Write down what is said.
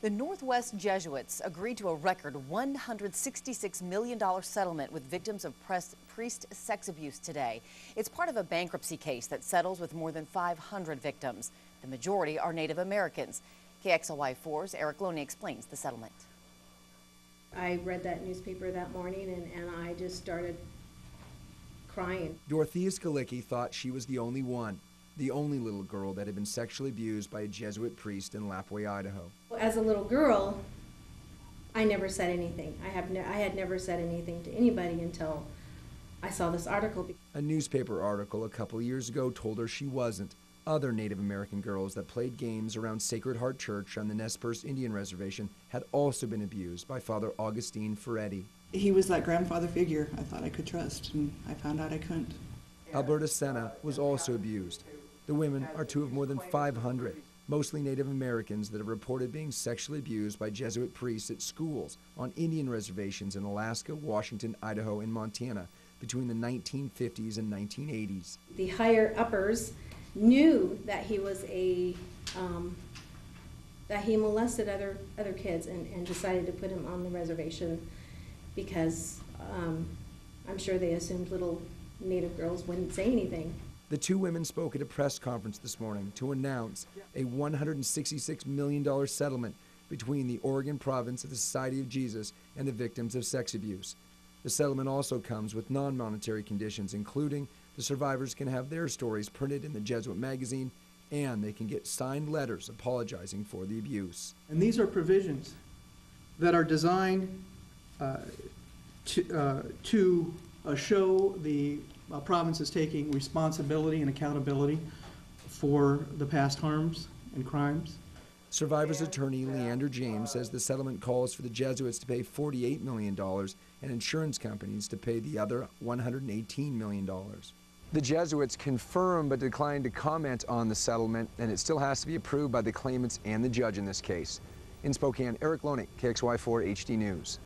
The Northwest Jesuits agreed to a record $166 million settlement with victims of priest sex abuse today. It's part of a bankruptcy case that settles with more than 500 victims. The majority are Native Americans. KXLY4's Erik Loney explains the settlement. I read that newspaper that morning and I just started crying. Dorothea Skalicki thought she was the only one. The only little girl that had been sexually abused by a Jesuit priest in Lapwai, Idaho. As a little girl, I never said anything. I had never said anything to anybody until I saw this article. A newspaper article a couple years ago told her she wasn't. Other Native American girls that played games around Sacred Heart Church on the Nez Perce Indian Reservation had also been abused by Father Augustine Ferretti. He was that grandfather figure I thought I could trust, and I found out I couldn't. Alberta Sena was also abused. The women are two of more than 500, mostly Native Americans, that have reported being sexually abused by Jesuit priests at schools on Indian reservations in Alaska, Washington, Idaho, and Montana between the 1950s and 1980s. The higher uppers knew that he was that he molested other kids and decided to put him on the reservation because I'm sure they assumed little Native girls wouldn't say anything. The two women spoke at a press conference this morning to announce a $166 million settlement between the Oregon province of the Society of Jesus and the victims of sex abuse. The settlement also comes with non-monetary conditions, including the survivors can have their stories printed in the Jesuit magazine and they can get signed letters apologizing for the abuse. And these are provisions that are designed to show the province is taking responsibility and accountability for the past harms and crimes. Survivor's attorney Leander James says the settlement calls for the Jesuits to pay $48 million and insurance companies to pay the other $118 million. The Jesuits confirmed but declined to comment on the settlement, and it still has to be approved by the claimants and the judge in this case. In Spokane, Erik Loney, KXLY4 HD News.